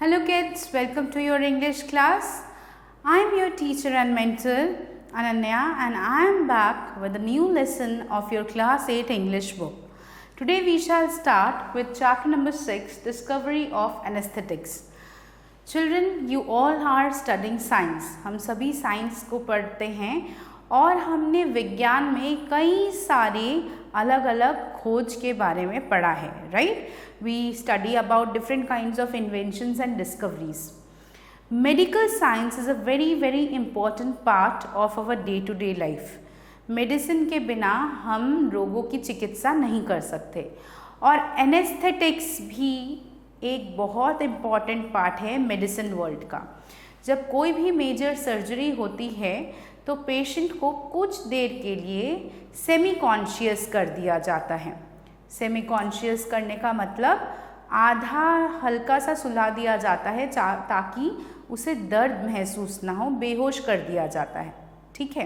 Hello kids, welcome to your English class. I am your teacher and mentor Ananya and I am back with a new lesson of your class 8 English book. Today we shall start with chapter number 6, Discovery of Anesthetics. Children, you all are studying science. हम सभी science को पढ़ते हैं और हमने विज्ञान में कई सारे अलग अलग खोज के बारे में पढ़ा है, right? We study about different kinds of inventions and discoveries. Medical science is a very very important part of our day to day life. Medicine के बिना हम रोगों की चिकित्सा नहीं कर सकते और एनेस्थेटिक्स भी एक बहुत इम्पॉर्टेंट पार्ट है मेडिसिन वर्ल्ड का. जब कोई भी मेजर सर्जरी होती है तो पेशेंट को कुछ देर के लिए सेमी कॉन्शियस कर दिया जाता है. सेमी कॉन्शियस करने का मतलब आधा हल्का सा सुला दिया जाता है ताकि उसे दर्द महसूस ना हो, बेहोश कर दिया जाता है. ठीक है,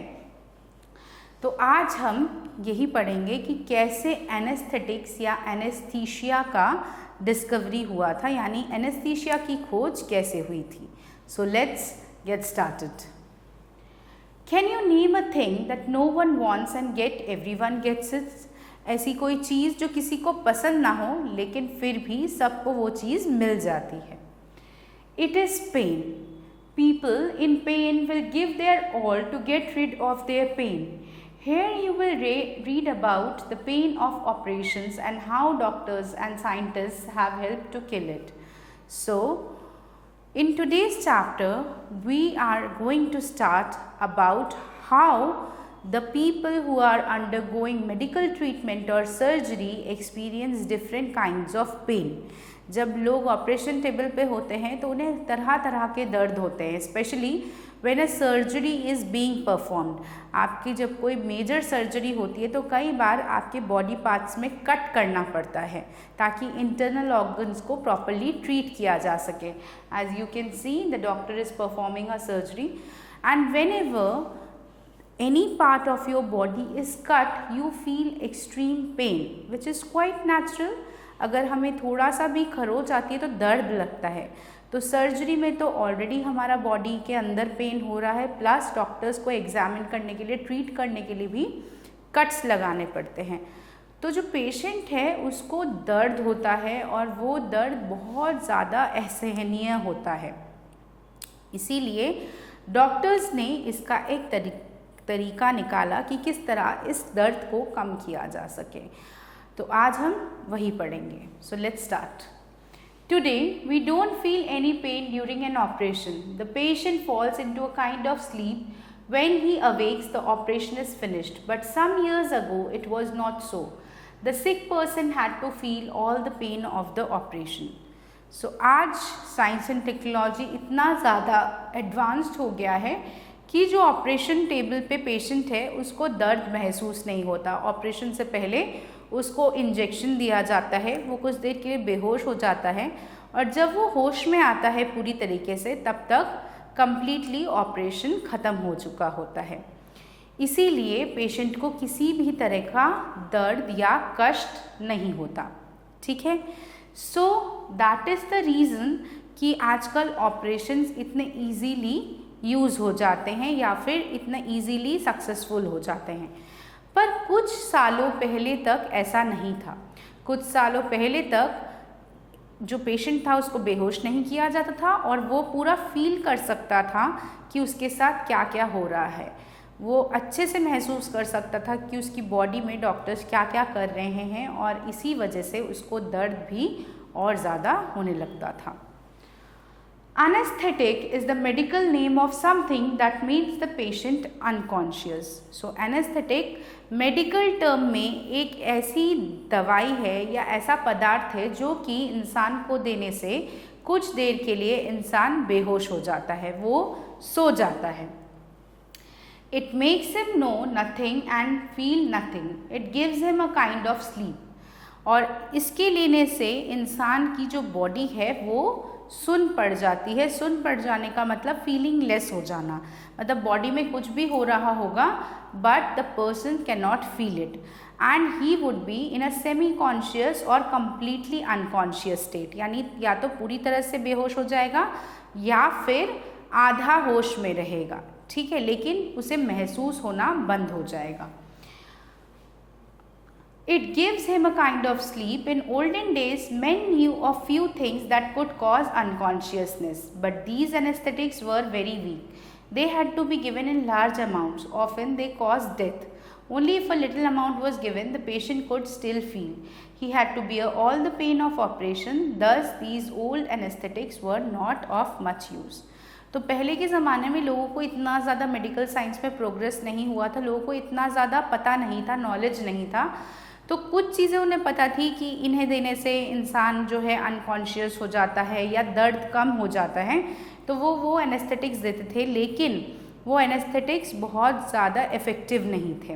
तो आज हम यही पढ़ेंगे कि कैसे एनेस्थेटिक्स या एनेस्थीसिया का डिस्कवरी हुआ था, यानी एनेस्थीसिया की खोज कैसे हुई थी. So let's get started. Can you name a thing that no one wants and get everyone gets it? ऐसी कोई चीज़ जो किसी को पसंद ना हो लेकिन फिर भी सबको वो चीज़ मिल जाती है. It is pain. People in pain will give their all to get rid of their pain. Here you will read about the pain of operations and how doctors and scientists have helped to kill it. So, in today's chapter, we are going to start about how the people who are undergoing medical treatment or surgery experience different kinds of pain. जब लोग operation table पे होते हैं तो उन्हें तरह तरह के दर्द होते हैं, specially when a surgery is being performed. आपकी जब कोई मेजर सर्जरी होती है तो कई बार आपके बॉडी पार्ट्स में कट करना पड़ता है ताकि इंटरनल ऑर्गन्स को प्रॉपरली ट्रीट किया जा सके. As you can see, the doctor is performing a surgery and whenever any part of your body is cut, you feel extreme pain, which is quite natural. अगर हमें थोड़ा सा भी खरोच आती है तो दर्द लगता है. तो सर्जरी में तो ऑलरेडी हमारा बॉडी के अंदर पेन हो रहा है, प्लस डॉक्टर्स को एग्जामिन करने के लिए, ट्रीट करने के लिए भी कट्स लगाने पड़ते हैं. तो जो पेशेंट है उसको दर्द होता है और वो दर्द बहुत ज़्यादा असहनीय होता है. इसीलिए डॉक्टर्स ने इसका एक तरीका निकाला कि किस तरह इस दर्द को कम किया जा सके. तो आज हम वही पढ़ेंगे. So let's start. Today we don't feel any pain during an operation. The patient falls into a kind of sleep when he awakes. The operation is finished, but some years ago it was not so. The sick person had to feel all the pain of the operation. सो आज science and technology इतना ज़्यादा advanced हो गया है कि जो operation table पे patient है उसको दर्द महसूस नहीं होता. ऑपरेशन से पहले उसको इंजेक्शन दिया जाता है, वो कुछ देर के लिए बेहोश हो जाता है और जब वो होश में आता है पूरी तरीके से तब तक कंप्लीटली ऑपरेशन ख़त्म हो चुका होता है. इसीलिए पेशेंट को किसी भी तरह का दर्द या कष्ट नहीं होता. ठीक है, so that is the reason कि आजकल ऑपरेशंस इतने ईजीली यूज़ हो जाते हैं या फिर इतना ईजीली सक्सेसफुल हो जाते हैं. पर कुछ सालों पहले तक ऐसा नहीं था. कुछ सालों पहले तक जो पेशेंट था उसको बेहोश नहीं किया जाता था और वो पूरा फील कर सकता था कि उसके साथ क्या क्या हो रहा है. वो अच्छे से महसूस कर सकता था कि उसकी बॉडी में डॉक्टर्स क्या क्या कर रहे हैं और इसी वजह से उसको दर्द भी और ज़्यादा होने लगता था. Anesthetic is the medical name of something that makes the patient unconscious. So anesthetic medical term में एक ऐसी दवाई है या ऐसा पदार्थ है जो कि इंसान को देने से कुछ देर के लिए इंसान बेहोश हो जाता है, वो सो जाता है. It makes him know nothing and feel nothing. It gives him a kind of sleep. और इसके लेने से इंसान की जो बॉडी है वो सुन पड़ जाती है. सुन पड़ जाने का मतलब फीलिंग लेस हो जाना, मतलब बॉडी में कुछ भी हो रहा होगा but the person can not feel it. And he would be in a semi conscious और कम्प्लीटली अनकॉन्शियस स्टेट, यानी या तो पूरी तरह से बेहोश हो जाएगा या फिर आधा होश में रहेगा, ठीक है, लेकिन उसे महसूस होना बंद हो जाएगा। It gives him a kind of sleep. In olden days, men knew of few things that could cause unconsciousness, but these anesthetics were very weak. They had to be given in large amounts. Often they caused death. Only if a little amount was given, the patient could still feel. He had to bear all the pain of operation. Thus, these old anesthetics were not of much use. तो पहले के ज़माने में लोगों को इतना ज़्यादा medical science में प्रोग्रेस नहीं हुआ था, लोगों को इतना ज़्यादा पता नहीं था, नॉलेज नहीं था, तो कुछ चीज़ें उन्हें पता थी कि इन्हें देने से इंसान जो है अनकॉन्शियस हो जाता है या दर्द कम हो जाता है, तो वो एनेस्थेटिक्स देते थे, लेकिन वो एनेस्थेटिक्स बहुत ज़्यादा इफ़ेक्टिव नहीं थे,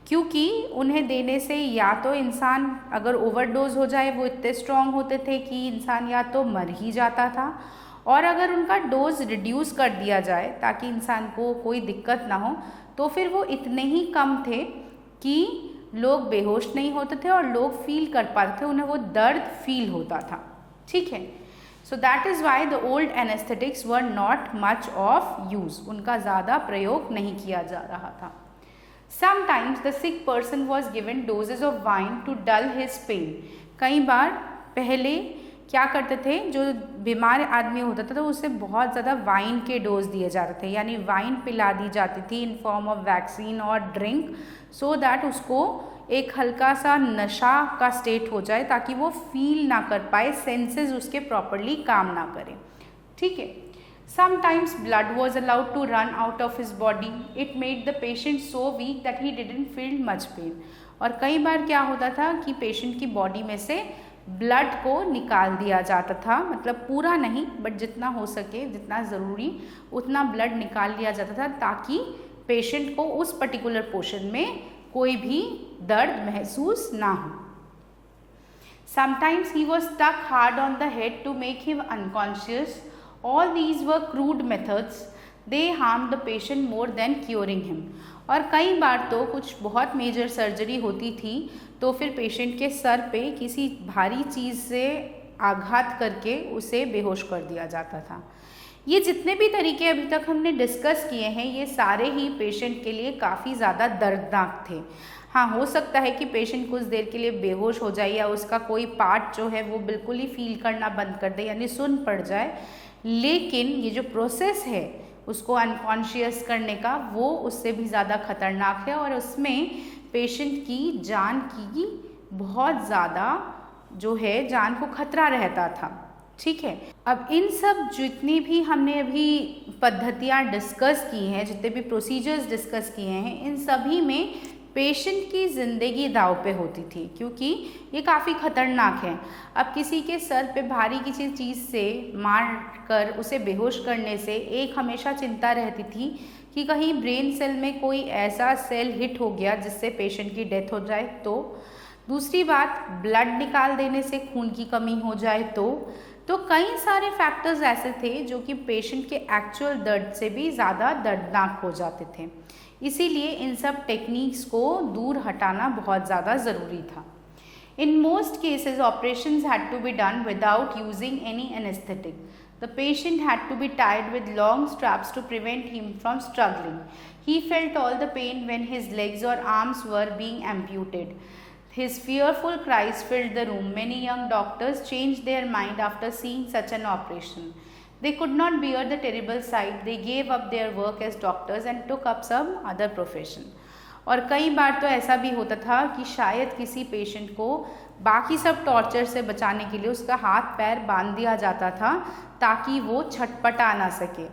क्योंकि उन्हें देने से या तो इंसान अगर ओवरडोज हो जाए, वो इतने स्ट्रॉन्ग होते थे कि इंसान या तो मर ही जाता था, और अगर उनका डोज रिड्यूस कर दिया जाए ताकि इंसान को कोई दिक्कत ना हो, तो फिर वो इतने ही कम थे कि लोग बेहोश नहीं होते थे और लोग फील कर पाते थे, उन्हें वो दर्द फील होता था, ठीक है। So that is why the old anaesthetics were not much of use, उनका ज़्यादा प्रयोग नहीं किया जा रहा था। Sometimes the sick person was given doses of wine to dull his pain. कई बार पहले क्या करते थे, जो बीमार आदमी होता था तो उसे बहुत ज़्यादा वाइन के डोज दिए जाते थे, यानी वाइन पिला दी जाती थी इन फॉर्म ऑफ वैक्सीन और ड्रिंक, सो दैट उसको एक हल्का सा नशा का स्टेट हो जाए ताकि वो फील ना कर पाए, सेंसेस उसके प्रॉपरली काम ना करें, ठीक है। Sometimes blood was allowed to run out of his body. It made the patient so weak that he didn't feel much pain. और कई बार क्या होता था कि पेशेंट की बॉडी में से ब्लड को निकाल दिया जाता था, मतलब पूरा नहीं बट जितना हो सके, जितना ज़रूरी उतना ब्लड निकाल लिया जाता था ताकि पेशेंट को उस पर्टिकुलर पोर्शन में कोई भी दर्द महसूस ना हो। Sometimes he was stuck hard on the head to make him unconscious. All these were crude methods, they harm the patient more than curing him. और कई बार तो कुछ बहुत मेजर सर्जरी होती थी तो फिर पेशेंट के सर पे किसी भारी चीज़ से आघात करके उसे बेहोश कर दिया जाता था। ये जितने भी तरीके अभी तक हमने डिस्कस किए हैं, ये सारे ही पेशेंट के लिए काफ़ी ज़्यादा दर्दनाक थे। हाँ, हो सकता है कि पेशेंट कुछ देर के लिए बेहोश हो जाए या उसका कोई पार्ट जो है वो बिल्कुल ही फील करना बंद कर दे, यानी सुन पड़ जाए, लेकिन ये जो प्रोसेस है उसको अनकॉन्शियस करने का, वो उससे भी ज़्यादा खतरनाक है और उसमें पेशेंट की जान की बहुत ज़्यादा जो है जान को खतरा रहता था, ठीक है। अब इन सब जितनी भी हमने अभी पद्धतियाँ डिस्कस की हैं, जितने भी प्रोसीजर्स डिस्कस किए हैं, इन सभी में पेशेंट की ज़िंदगी दांव पे होती थी, क्योंकि ये काफ़ी खतरनाक है। अब किसी के सर पे भारी किसी चीज़ से मार कर उसे बेहोश करने से एक हमेशा चिंता रहती थी कि कहीं ब्रेन सेल में कोई ऐसा सेल हिट हो गया जिससे पेशेंट की डेथ हो जाए तो, दूसरी बात ब्लड निकाल देने से खून की कमी हो जाए तो कई सारे फैक्टर्स ऐसे थे जो कि पेशेंट के एक्चुअल दर्द से भी ज़्यादा दर्दनाक हो जाते थे। इसीलिए इन सब टेक्निक्स को दूर हटाना बहुत ज़्यादा ज़रूरी था। In most cases operations had to be done without using any anaesthetic. The patient had to be tied with long straps to prevent him from struggling. He felt all the pain when his legs or arms were being amputated. His fearful cries filled the room. Many young doctors changed their mind after seeing such an operation. They could not bear the terrible sight. They gave up their work as doctors and took up some other profession. और कई बार तो ऐसा भी होता था कि शायद किसी पेशेंट को बाकी सब टॉर्चर से बचाने के लिए उसका हाथ पैर बांध दिया जाता था ताकि वो छटपटा ना सके।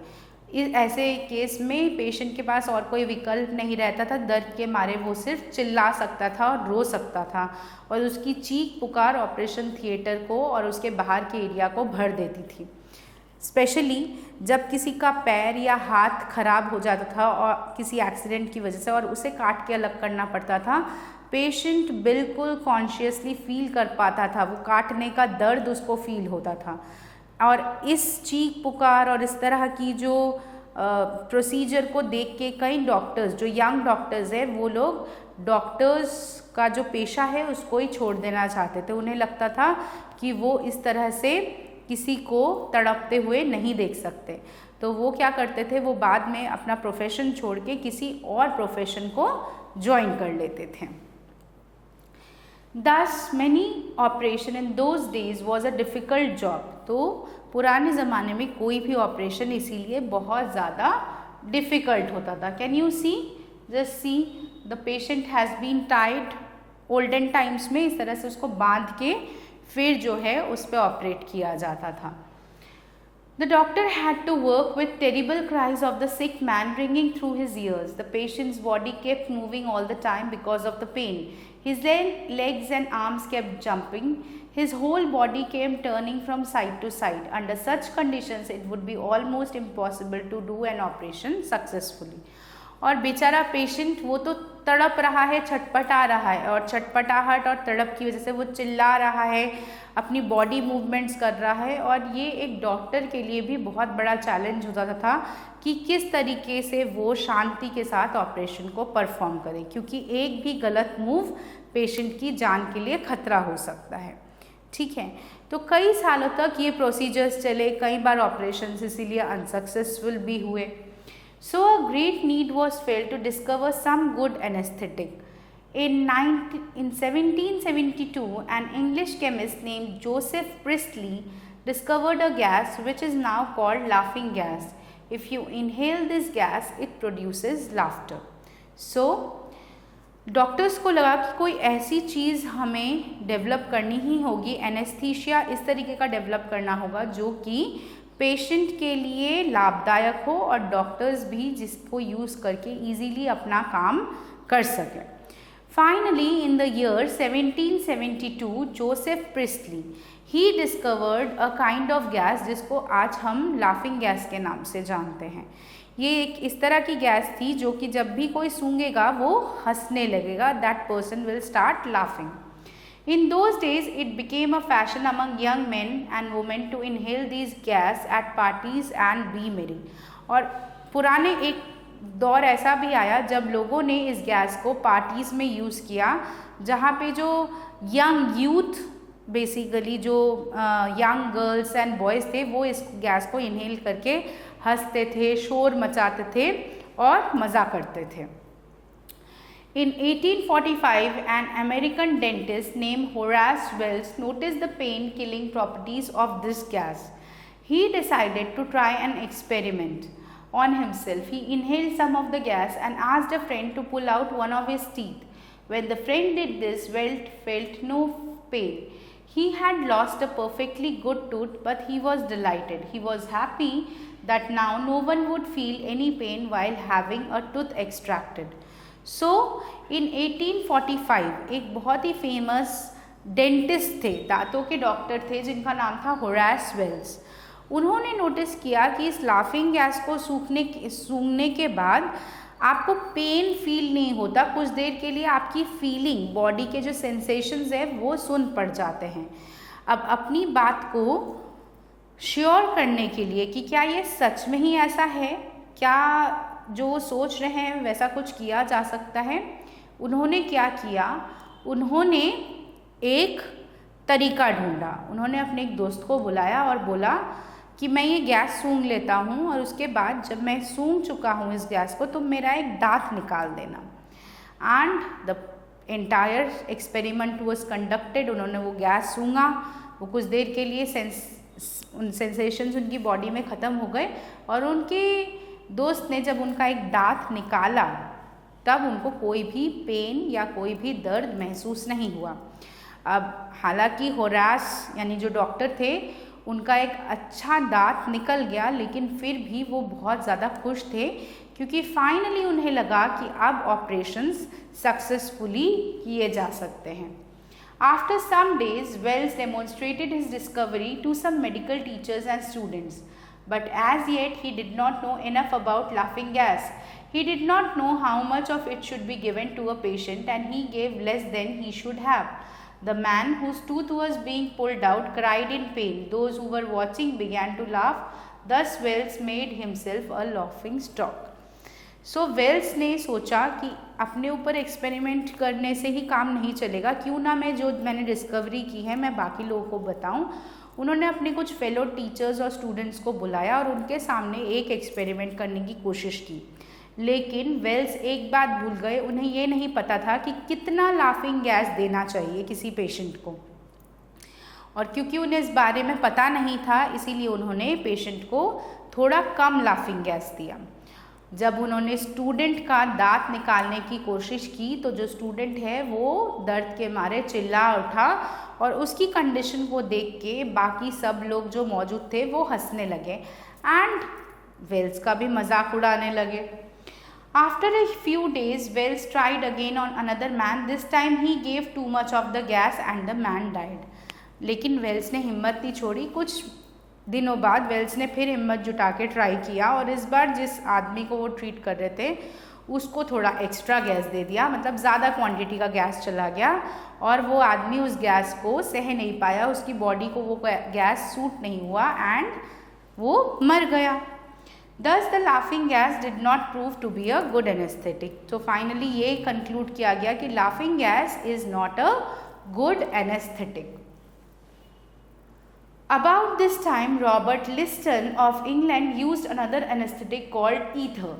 इस ऐसे केस में पेशेंट के पास और कोई विकल्प नहीं रहता था, दर्द के मारे वो सिर्फ चिल्ला सकता था और रो सकता था और उसकी चीख पुकार ऑपरेशन थिएटर को और उसके बाहर के एरिया को भर देती थी। स्पेशली जब किसी का पैर या हाथ खराब हो जाता था और किसी एक्सीडेंट की वजह से और उसे काट के अलग करना पड़ता था, पेशेंट बिल्कुल कॉन्शियसली फील कर पाता था, वो काटने का दर्द उसको फील होता था। और इस चीख पुकार और इस तरह की जो प्रोसीजर को देख के कई डॉक्टर्स, जो यंग डॉक्टर्स हैं, वो लोग डॉक्टर्स का जो पेशा है उसको ही छोड़ देना चाहते थे। उन्हें लगता था कि वो इस तरह से किसी को तड़पते हुए नहीं देख सकते, तो वो क्या करते थे, वो बाद में अपना प्रोफेशन छोड़ के किसी और प्रोफेशन को ज्वाइन कर लेते थे। Thus many operation in those days was a difficult job। तो पुराने ज़माने में कोई भी ऑपरेशन इसीलिए बहुत ज़्यादा डिफ़िकल्ट होता था। Can you see, just see the patient has been tied. Olden times में इस तरह से उसको बांध के फिर जो है उस पर ऑपरेट किया जाता था। The doctor had to work with terrible cries of the sick man ringing through his ears. The patient's body kept moving all the time because of the pain. His legs and arms kept jumping. His whole body came turning from side to side. Under such conditions, it would be almost impossible to do an operation successfully. और बेचारा patient वो तो तड़प रहा है, छटपटा रहा है, और छटपटाहट और तड़प की वजह से वो चिल्ला रहा है, अपनी बॉडी मूवमेंट्स कर रहा है। और ये एक डॉक्टर के लिए भी बहुत बड़ा चैलेंज होता था कि किस तरीके से वो शांति के साथ ऑपरेशन को परफॉर्म करे, क्योंकि एक भी गलत मूव पेशेंट की जान के लिए खतरा हो सकता है। ठीक है, तो कई सालों तक ये प्रोसीजर्स चले, कई बार ऑपरेशन इसीलिए अनसक्सेसफुल भी हुए। So a great need was felt to discover some good anesthetic. In 1772, an English chemist named Joseph Priestley discovered a gas which is now called laughing gas. If you inhale this gas, it produces laughter. So, doctors को लगा कि कोई ऐसी चीज़ हमें develop करनी ही होगी, anaesthesia इस तरीके का डेवलप करना होगा जो कि पेशेंट के लिए लाभदायक हो और डॉक्टर्स भी जिसको यूज़ करके इजीली अपना काम कर सकें। Finally in the year 1772 Joseph priestly he discovered a kind of gas जिसको आज हम लाफिंग गैस के नाम से जानते हैं। ये एक इस तरह की गैस थी जो कि जब भी कोई सूंघेगा वो हंसने लगेगा, that person will start laughing. In those days, it became a fashion among young men and women to inhale these gas at parties and be merry। और पुराने एक दौर ऐसा भी आया जब लोगों ने इस गैस को पार्टीज़ में यूज़ किया, जहाँ पे जो यंग यूथ बेसिकली जो यंग गर्ल्स एंड बॉयज़ थे वो इस गैस को इनहेल करके हंसते थे, शोर मचाते थे और मज़ा करते थे। In 1845, an American dentist named Horace Wells noticed the pain-killing properties of this gas. He decided to try an experiment on himself. He inhaled some of the gas and asked a friend to pull out one of his teeth. When the friend did this, Wells felt no pain. He had lost a perfectly good tooth, but he was delighted. He was happy that now no one would feel any pain while having a tooth extracted. सो इन 1845 एक बहुत ही famous dentist थे, दांतों के doctor थे जिनका नाम था Horace Wales. उन्होंने नोटिस किया कि इस लाफिंग गैस को सूंघने के बाद आपको पेन फील नहीं होता, कुछ देर के लिए आपकी फीलिंग, बॉडी के जो सेंसेशंस है वो सुन पड़ जाते हैं। अब अपनी बात को श्योर करने के लिए कि क्या ये सच में ही ऐसा है, क्या जो सोच रहे हैं वैसा कुछ किया जा सकता है, उन्होंने क्या किया, उन्होंने एक तरीका ढूंढा। उन्होंने अपने एक दोस्त को बुलाया और बोला कि मैं ये गैस सूंघ लेता हूँ और उसके बाद जब मैं सूंघ चुका हूँ इस गैस को तो मेरा एक दांत निकाल देना। And the entire experiment was conducted. उन्होंने वो गैस सूंघा, वो कुछ देर के लिए सेंसेशंस उनकी बॉडी में ख़त्म हो गए और उनके दोस्त ने जब उनका एक दांत निकाला तब उनको कोई भी पेन या कोई भी दर्द महसूस नहीं हुआ। अब हालांकि होरास यानी जो डॉक्टर थे उनका एक अच्छा दांत निकल गया, लेकिन फिर भी वो बहुत ज़्यादा खुश थे क्योंकि फाइनली उन्हें लगा कि अब ऑपरेशंस सक्सेसफुली किए जा सकते हैं। After some days, Wells demonstrated his discovery to some medical teachers and students. But as yet he did not know enough about laughing gas. He did not know how much of it should be given to a patient and he gave less than he should have. The man whose tooth was being pulled out cried in pain. Those who were watching began to laugh. Thus Wells made himself a laughing stock. So Wells ने सोचा कि अपने ऊपर experiment करने से ही काम नहीं चलेगा, क्यों ना मैं जो मैंने डिस्कवरी की है मैं बाकी लोगों को बताऊं। उन्होंने अपने कुछ फेलो टीचर्स और स्टूडेंट्स को बुलाया और उनके सामने एक एक्सपेरिमेंट करने की कोशिश की। लेकिन वेल्स एक बात भूल गए, उन्हें ये नहीं पता था कि कितना लाफिंग गैस देना चाहिए किसी पेशेंट को, और क्योंकि उन्हें इस बारे में पता नहीं था इसीलिए उन्होंने पेशेंट को थोड़ा कम लाफिंग गैस दिया। जब उन्होंने स्टूडेंट का दांत निकालने की कोशिश की तो जो स्टूडेंट है वो दर्द के मारे चिल्ला उठा और उसकी कंडीशन को देख के बाकी सब लोग जो मौजूद थे वो हंसने लगे एंड वेल्स का भी मजाक उड़ाने लगे। After a few days, Wells tried again on another man. This time he gave too much of the gas and the man died. लेकिन वेल्स ने हिम्मत नहीं छोड़ी। कुछ दिनों बाद वेल्स ने फिर हिम्मत जुटा के ट्राई किया और इस बार जिस आदमी को वो ट्रीट कर रहे थे उसको थोड़ा एक्स्ट्रा गैस दे दिया, मतलब ज़्यादा क्वांटिटी का गैस चला गया और वो आदमी उस गैस को सह नहीं पाया, उसकी बॉडी को वो गैस सूट नहीं हुआ एंड वो मर गया। Thus the laughing gas did not prove to be a good anesthetic. तो फाइनली ये कंक्लूड किया गया कि laughing gas is not a good anesthetic. About this time, Robert Liston of England used another anesthetic called ether.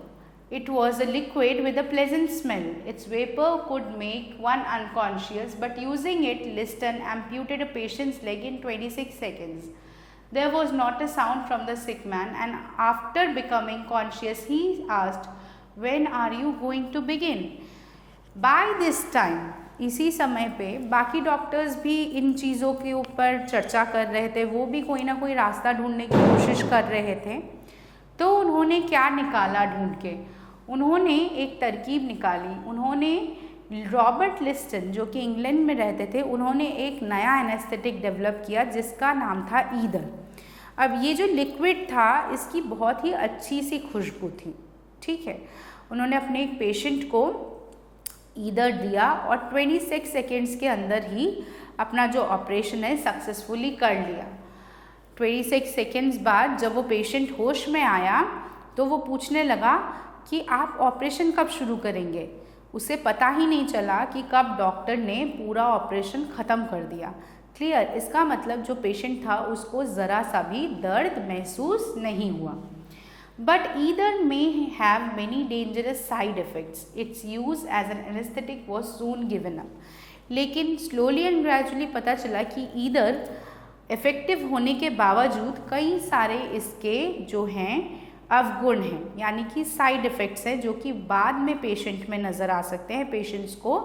It was a liquid with a pleasant smell. Its vapor could make one unconscious, but using it, Liston amputated a patient's leg in 26 seconds. There was not a sound from the sick man, and after becoming conscious, he asked, "When are you going to begin?" By this time, इसी समय पे बाकी doctors भी इन चीज़ों के ऊपर चर्चा कर रहे थे, वो भी कोई ना कोई रास्ता ढूंढने की कोशिश कर रहे थे। तो उन्होंने क्या निकाला ढूंढ के, उन्होंने एक तरकीब निकाली। उन्होंने रॉबर्ट लिस्टन जो कि इंग्लैंड में रहते थे, उन्होंने एक नया एनेस्थेटिक डेवलप किया जिसका नाम था ईदर। अब ये जो लिक्विड था इसकी बहुत ही अच्छी सी खुशबू थी, ठीक है। उन्होंने अपने एक पेशेंट को ईदर दिया और 26 सेकेंड्स के अंदर ही अपना जो ऑपरेशन है सक्सेसफुली कर लिया। 26 सेकेंड्स बाद जब वो पेशेंट होश में आया तो वो पूछने लगा कि आप ऑपरेशन कब शुरू करेंगे। उसे पता ही नहीं चला कि कब डॉक्टर ने पूरा ऑपरेशन ख़त्म कर दिया। क्लियर? इसका मतलब जो पेशेंट था उसको ज़रा सा भी दर्द महसूस नहीं हुआ। But ether may have many dangerous side effects. Its use as an anaesthetic was soon given up. लेकिन स्लोली एंड ग्रेजुअली पता चला कि ईदर इफ़ेक्टिव होने के बावजूद कई सारे इसके जो हैं अवगुण हैं, यानी कि साइड इफ़ेक्ट्स हैं जो कि बाद में पेशेंट में नज़र आ सकते हैं। पेशेंट्स को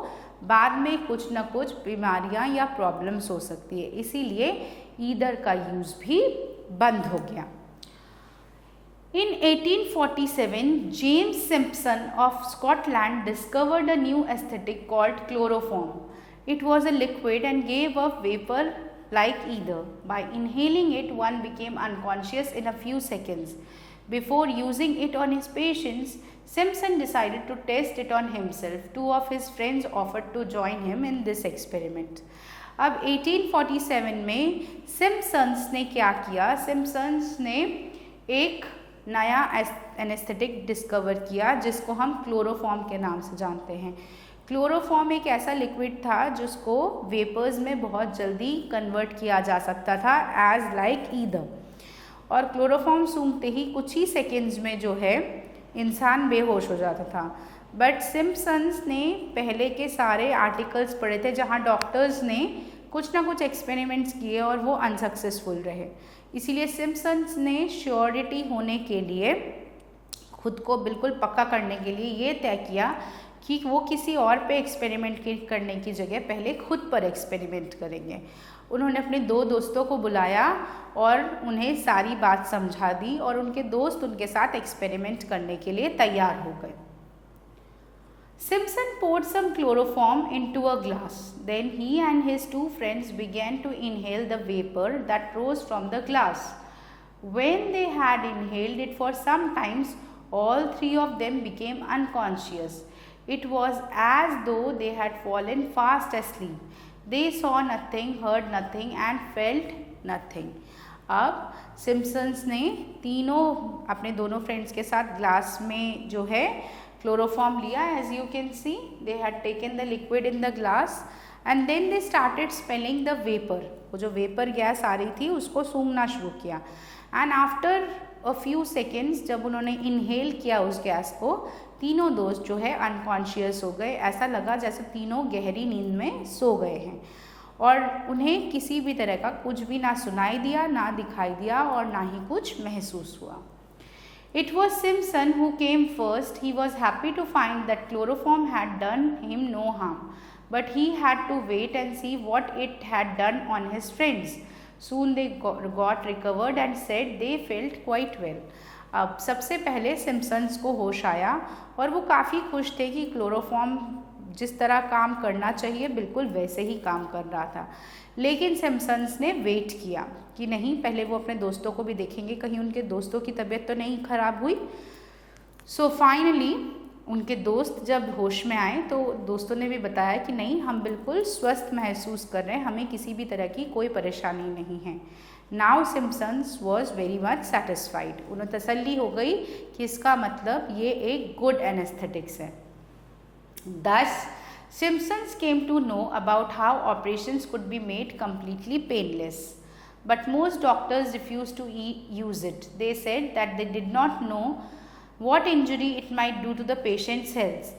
बाद में कुछ ना कुछ बीमारियां या प्रॉब्लम्स हो सकती है, इसीलिए ईदर का यूज़ भी बंद हो गया। In 1847, James Simpson of Scotland discovered a new anesthetic called chloroform. It was a liquid and gave off vapor like ether. By inhaling it, one became unconscious in a few seconds. Before using it on his patients, Simpson decided to test it on himself. Two of his friends offered to join him in this experiment. अब 1847 में Simpson's ने क्या किया? Simpson's ने एक नया anaesthetic discover किया जिसको हम क्लोरोफॉर्म के नाम से जानते हैं। क्लोरोफॉर्म एक ऐसा लिक्विड था जिसको वेपर्स में बहुत जल्दी कन्वर्ट किया जा सकता था एज लाइक ईदर, और क्लोरोफॉर्म सूंघते ही कुछ ही सेकेंड्स में जो है इंसान बेहोश हो जाता था। बट सिम्पसन्स ने पहले के सारे आर्टिकल्स पढ़े थे जहाँ डॉक्टर्स ने कुछ ना कुछ एक्सपेरिमेंट्स किए और वो अनसक्सेसफुल रहे, इसीलिए सिम्पसन्स ने श्योरिटी होने के लिए, खुद को बिल्कुल पक्का करने के लिए ये तय किया कि वो किसी और पे एक्सपेरिमेंट करने की जगह पहले खुद पर एक्सपेरिमेंट करेंगे। उन्होंने अपने दो दोस्तों को बुलाया और उन्हें सारी बात समझा दी और उनके दोस्त उनके साथ एक्सपेरिमेंट करने के लिए तैयार हो गए। Simpson poured some chloroform into a glass. Then he and his two friends began to inhale the vapor that rose from the glass. When they had inhaled it for some time, all three of them became unconscious. It was as though they had fallen fast asleep. They saw nothing, heard nothing and felt nothing. अब Simpson's ने तीनों अपने दोनों friends के साथ glass में जो है क्लोरोफॉर्म लिया, as you can see they had taken the liquid in the glass and then they started smelling the vapour, वो जो वेपर गैस आ रही थी उसको सूंघना शुरू किया। And after a few seconds जब उन्होंने इनहेल किया उस गैस को, तीनों दोस्त जो है अनकॉन्शियस हो गए, ऐसा लगा जैसे तीनों गहरी नींद में सो गए हैं और उन्हें किसी भी तरह का कुछ भी ना सुनाई दिया, ना दिखाई दिया और ना ही कुछ महसूस हुआ। It was Simpson who came first. He was happy to find that chloroform had done him no harm, but he had to wait and see what it had done on his friends. Soon they got recovered and said they felt quite well. अब सबसे पहले Simpson's को होश आया और वो काफ़ी खुश थे कि क्लोरोफॉर्म जिस तरह काम करना चाहिए बिल्कुल वैसे ही काम कर रहा था। लेकिन सिम्पसन्स ने वेट किया कि नहीं, पहले वो अपने दोस्तों को भी देखेंगे, कहीं उनके दोस्तों की तबीयत तो नहीं खराब हुई। सो फाइनली उनके दोस्त जब होश में आए तो दोस्तों ने भी बताया कि नहीं, हम बिल्कुल स्वस्थ महसूस कर रहे हैं, हमें किसी भी तरह की कोई परेशानी नहीं है। Now Simpsons was very much satisfied, उन्हें तसल्ली हो गई कि इसका मतलब ये एक गुड एनेस्थेटिक्स है। Thus, Simpsons came to know about how operations could be made completely painless. But most doctors refused to use it. They said that they did not know what injury it might do to the patient's health.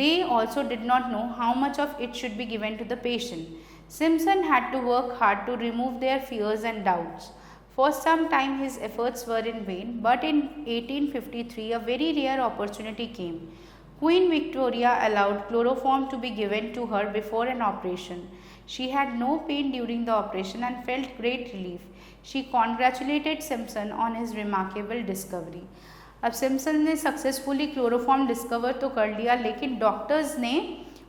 They also did not know how much of it should be given to the patient. Simpson had to work hard to remove their fears and doubts. For some time his efforts were in vain, but in 1853 a very rare opportunity came. Queen Victoria allowed chloroform to be given to her before an operation. She had no pain during the operation and felt great relief. She congratulated Simpson on his remarkable discovery. अब Simpson ने successfully chloroform discover तो कर लिया, लेकिन doctors ने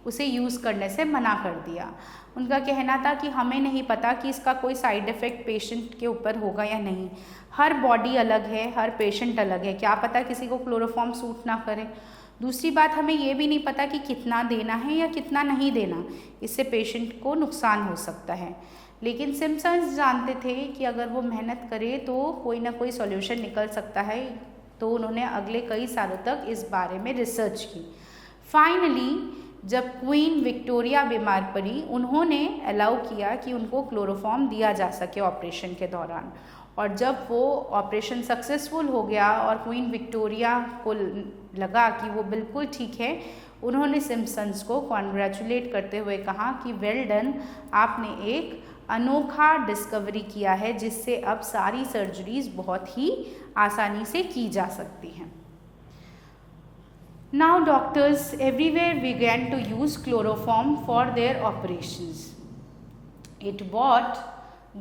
उसे use करने से मना कर दिया। उनका कहना था कि हमें नहीं पता कि इसका कोई साइड इफ़ेक्ट पेशेंट के ऊपर होगा या नहीं, हर बॉडी अलग है, हर पेशेंट अलग है, क्या पता किसी को क्लोरोफॉर्म सूट ना करे। दूसरी बात, हमें ये भी नहीं पता कि कितना देना है या कितना नहीं देना, इससे पेशेंट को नुकसान हो सकता है। लेकिन सिम्पसन्स जानते थे कि अगर वो मेहनत करे तो कोई ना कोई सॉल्यूशन निकल सकता है, तो उन्होंने अगले कई सालों तक इस बारे में रिसर्च की। फाइनली जब क्वीन विक्टोरिया बीमार पड़ी, उन्होंने अलाउ किया कि उनको क्लोरोफॉर्म दिया जा सके ऑपरेशन के दौरान, और जब वो ऑपरेशन सक्सेसफुल हो गया और क्वीन विक्टोरिया को लगा कि वो बिल्कुल ठीक है, उन्होंने सिम्पसन्स को कॉन्ग्रेचुलेट करते हुए कहा कि वेल डन, आपने एक अनोखा डिस्कवरी किया है जिससे अब सारी सर्जरीज बहुत ही आसानी से की जा सकती हैं। Now doctors everywhere began to use chloroform for their operations. It brought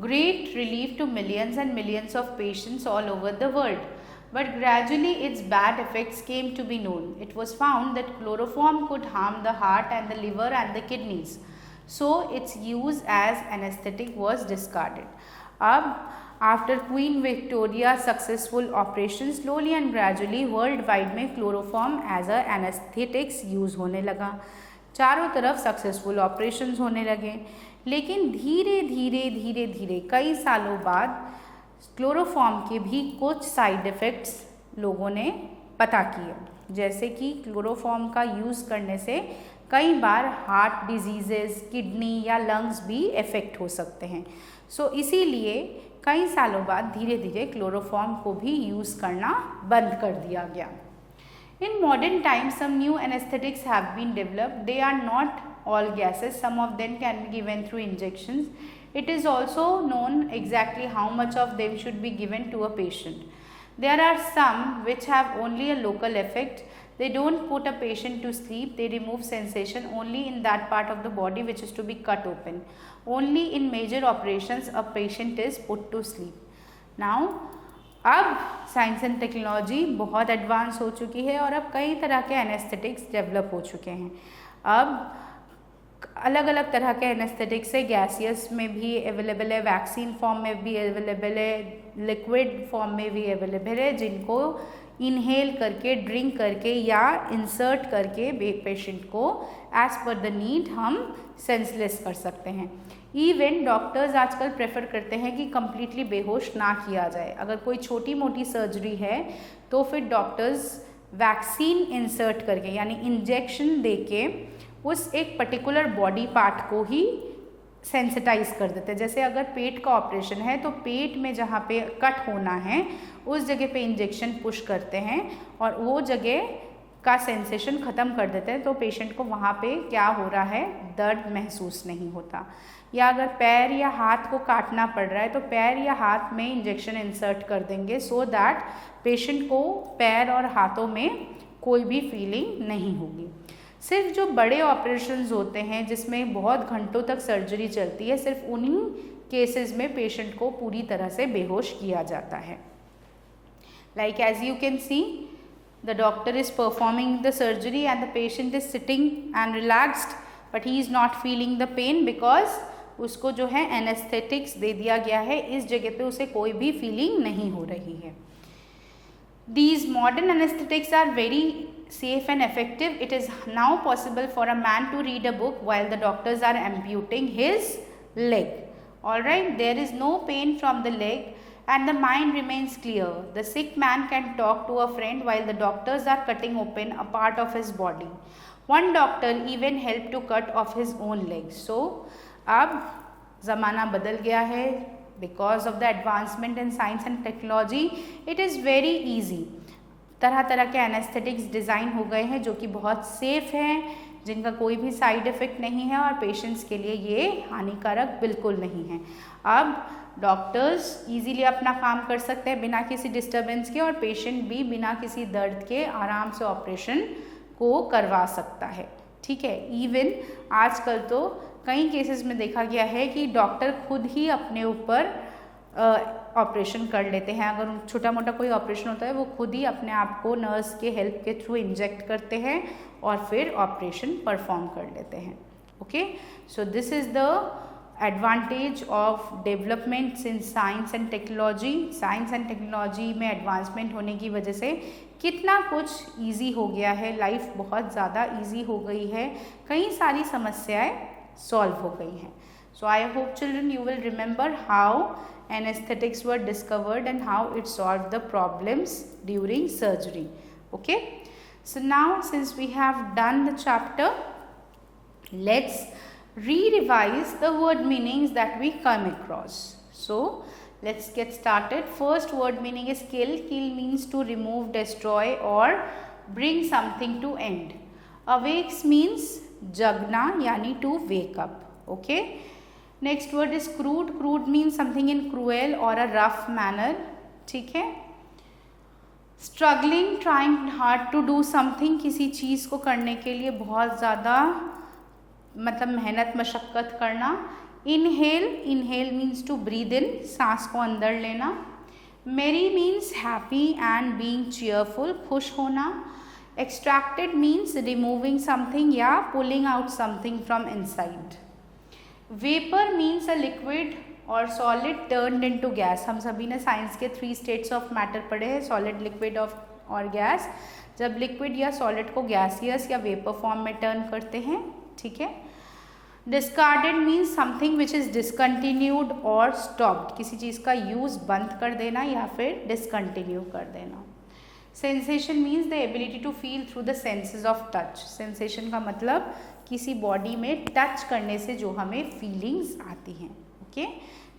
great relief to millions and millions of patients all over the world. But gradually its bad effects came to be known. It was found that chloroform could harm the heart and the liver and the kidneys. So its use as anesthetic was discarded. After Queen Victoria's successful operation, slowly and gradually worldwide में chloroform as a anesthetics use होने लगा। चारों तरफ successful operations होने लगे, लेकिन धीरे धीरे कई सालों बाद क्लोरोफॉर्म के भी कुछ साइड इफ़ेक्ट्स लोगों ने पता किए, जैसे कि क्लोरोफॉर्म का यूज़ करने से कई बार हार्ट डिजीज़ेस, किडनी या लंग्स भी इफ़ेक्ट हो सकते हैं। सो इसीलिए कई सालों बाद धीरे धीरे क्लोरोफॉर्म को भी यूज़ करना बंद कर दिया गया। In modern times, some new anesthetics have been developed. They are not all gases. Some of them can be given through injections. It is also known exactly how much of them should be given to a patient. There are some which have only a local effect. They don't put a patient to sleep. They remove sensation only in that part of the body which is to be cut open. Only in major operations a patient is put to sleep. Now, अब science and technology बहुत advance हो चुकी है और अब कई तरह के एनेस्थेटिक्स डेवलप हो चुके हैं। अब अलग अलग तरह के एनेस्थेटिक्स है, गैसियस में भी अवेलेबल है, वैक्सीन फॉर्म में भी अवेलेबल है, लिक्विड फॉर्म में भी अवेलेबल है, जिनको इनहेल करके, ड्रिंक करके या इंसर्ट करके पेशेंट को एज पर द नीड हम सेंसलेस कर सकते हैं। इवन डॉक्टर्स आजकल प्रेफर करते हैं कि कम्प्लीटली बेहोश ना किया जाए। अगर कोई छोटी मोटी सर्जरी है तो फिर डॉक्टर्स वैक्सीन इंसर्ट करके यानी इंजेक्शन देके उस एक पर्टिकुलर बॉडी पार्ट को ही सेंसिटाइज कर देते हैं। जैसे अगर पेट का ऑपरेशन है तो पेट में जहाँ पे कट होना है उस जगह पे इंजेक्शन पुश करते हैं और वो जगह का सेंसेशन ख़त्म कर देते हैं, तो पेशेंट को वहाँ पे क्या हो रहा है, दर्द महसूस नहीं होता। या अगर पैर या हाथ को काटना पड़ रहा है तो पैर या हाथ में इंजेक्शन इंसर्ट कर देंगे सो दैट पेशेंट को पैर और हाथों में कोई भी फीलिंग नहीं होगी। सिर्फ जो बड़े ऑपरेशंस होते हैं जिसमें बहुत घंटों तक सर्जरी चलती है, सिर्फ उन्हीं केसेस में पेशेंट को पूरी तरह से बेहोश किया जाता है। Like as you can see, the doctor is performing the surgery and the patient is sitting and relaxed but he is not feeling the pain because उसको जो है एनेस्थेटिक्स दे दिया गया है, इस जगह पे उसे कोई भी फीलिंग नहीं हो रही है। These modern anesthetics are very safe and effective. It is now possible for a man to read a book while the doctors are amputating his leg. All right, there is no pain from the leg and the mind remains clear. The sick man can talk to a friend while the doctors are cutting open a part of his body. One doctor even helped to cut off his own leg. So, अब ज़माना बदल गया है because of the advancement in science and technology. It is very easy. तरह तरह के anaesthetics design हो गए हैं जो कि बहुत सेफ़ हैं, जिनका कोई भी साइड इफ़ेक्ट नहीं है और पेशेंट्स के लिए ये हानिकारक बिल्कुल नहीं है। अब डॉक्टर्स इजीली अपना काम कर सकते हैं बिना किसी डिस्टर्बेंस के और पेशेंट भी बिना किसी दर्द के आराम से ऑपरेशन को करवा सकता है। ठीक है, इवन आजकल तो कई केसेस में देखा गया है कि डॉक्टर खुद ही अपने ऊपर ऑपरेशन कर लेते हैं। अगर छोटा मोटा कोई ऑपरेशन होता है वो खुद ही अपने आप को नर्स के हेल्प के थ्रू इंजेक्ट करते हैं और फिर ऑपरेशन परफॉर्म कर लेते हैं। Okay, so this is the advantage of developments in science and technology. Science and technology में एडवांसमेंट होने की वजह से कितना कुछ इजी हो गया है, लाइफ बहुत ज़्यादा इजी हो गई है, कई सारी समस्याएं सॉल्व हो गई हैं। So I hope children you will remember how anesthetics were discovered and how it solved the problems during surgery. Okay, so now since we have done the chapter, let's re-revise the word meanings that we come across. So let's get started. First word meaning is kill. Kill means to remove, destroy or bring something to end. Awakes means jagna yani to wake up. Okay, next word is crude. Crude means something in cruel और a rough manner. ठीक है. Struggling, trying hard to do something, किसी चीज़ को करने के लिए बहुत ज़्यादा मतलब मेहनत मशक्क़त करना. Inhale, inhale means to breathe in, सांस को अंदर लेना. Merry means happy and being cheerful, खुश होना. एक्सट्रैक्टेड मीन्स रिमूविंग समथिंग या pulling out something from inside. Vapour means a liquid और सॉलिड टर्न्ड इनटू गैस. हम सभी ने साइंस के 3 स्टेट्स ऑफ मैटर पढ़े हैं, सॉलिड, लिक्विड और गैस. जब लिक्विड या सॉलिड को गैसियस या वेपर फॉर्म में टर्न करते हैं. ठीक है. Discarded means something which is discontinued और स्टॉप्ड, किसी चीज़ का यूज़ बंद कर देना या फिर डिसकंटिन्यू कर देना. Sensation means the ability to feel through the senses of touch. Sensation का मतलब किसी बॉडी में टच करने से जो हमें फीलिंग्स आती हैं. Okay,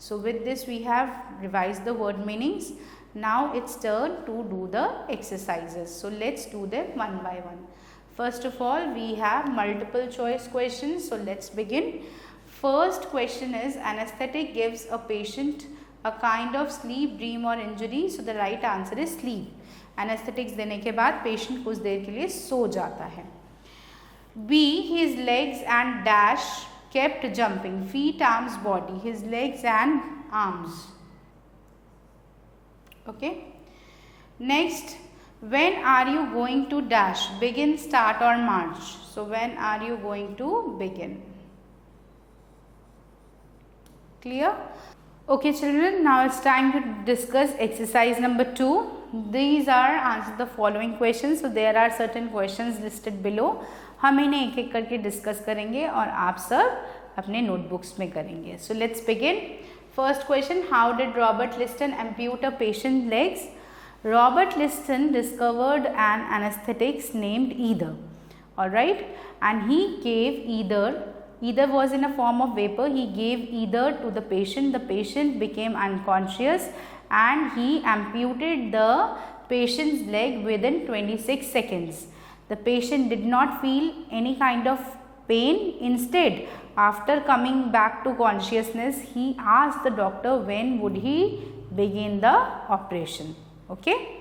so with this we have revise the word meanings. Now it's turn to do the exercises. So let's do them one by one. First of all, we have multiple choice questions. So let's begin. First question is, anesthetic gives a patient a kind of sleep, dream or injury. So the right answer is sleep. Anesthetics देने के बाद patient कुछ देर के लिए सो जाता है. B, his legs and dash kept jumping. Feet, arms, body. His legs and arms. Okay. Next. When are you going to dash? Begin, start or march. So when are you going to begin? Clear? Okay children, now it's time to discuss exercise number 2. These are answer the following questions. So there are certain questions listed below. हम इन्हें एक एक करके discuss करेंगे और आप सब अपने नोटबुक्स में करेंगे. So let's begin. First question, how did Robert Liston ampute a patient's legs? Robert Liston discovered an anesthetic named ether. Alright, and he gave ether was in a form of vapor. He gave ether to the patient became unconscious, and he amputated the patient's leg within 26 seconds. The patient did not feel any kind of pain. Instead, after coming back to consciousness, he asked the doctor when would he begin the operation. Okay.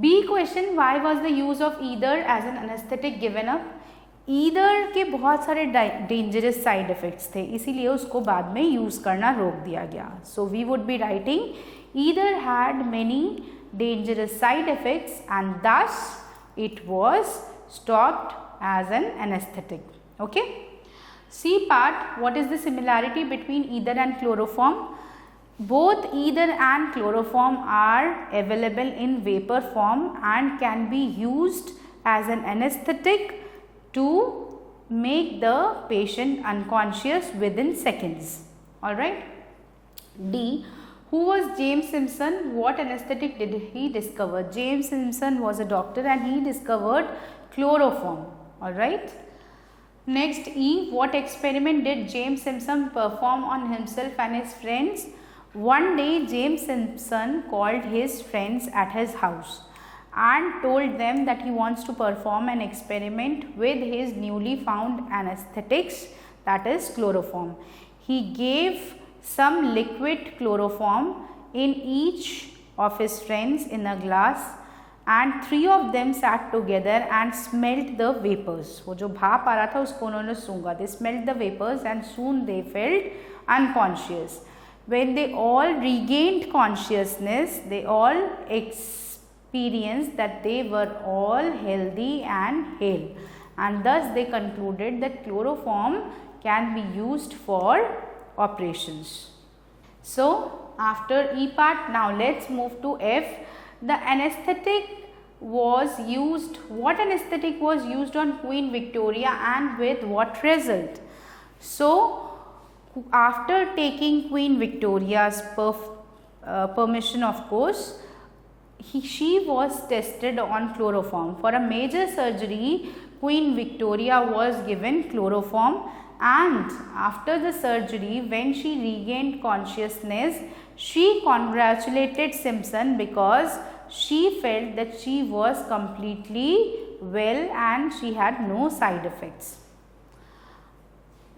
B question, why was the use of ether as an anesthetic given up? Either के बहुत सारे dangerous side effects थे, इसीलिए उसको बाद में use करना रोक दिया गया. So we would be writing ether had many dangerous side effects and thus it was stopped as an anaesthetic. Okay. C part, what is the similarity between ether and chloroform? Both ether and chloroform are available in vapor form and can be used as an anesthetic to make the patient unconscious within seconds. Alright. D. Who was James Simpson? What anesthetic did he discover? James Simpson was a doctor and he discovered chloroform. Alright. Next, E. What experiment did James Simpson perform on himself and his friends? One day, James Simpson called his friends at his house and told them that he wants to perform an experiment with his newly found anesthetics, that is chloroform. He gave some liquid chloroform in each of his friends in a glass, and 3 of them sat together and smelled the vapors. वो जो भाप आ रहा था उसको उन्होंने सूंघा. They smelled the vapors and soon they felt unconscious. When they all regained consciousness, they all experienced that they were all healthy and hale, and thus they concluded that chloroform can be used for operations. So, after E part, now let's move to F. The anesthetic was used, what anesthetic was used on Queen Victoria and with what result? So, after taking Queen Victoria's permission, of course, she was tested on chloroform. For a major surgery, Queen Victoria was given chloroform, and after the surgery, when she regained consciousness, she congratulated Simpson because she felt that she was completely well and she had no side effects.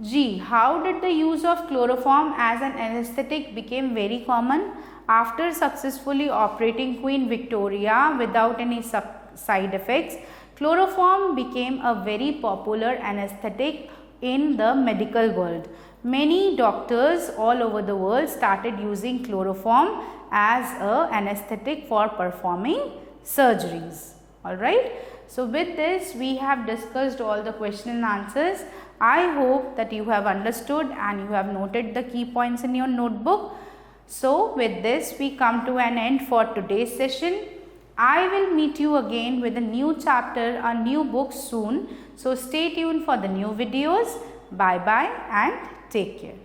G. How did the use of chloroform as an anesthetic became very common? After successfully operating Queen Victoria without any side effects, chloroform became a very popular anesthetic in the medical world. Many doctors all over the world started using chloroform as an anesthetic for performing surgeries. Alright. So, with this we have discussed all the question and answers. I hope that you have understood and you have noted the key points in your notebook. So, with this we come to an end for today's session. I will meet you again with a new chapter, a new book soon. So, stay tuned for the new videos. Bye bye and take care.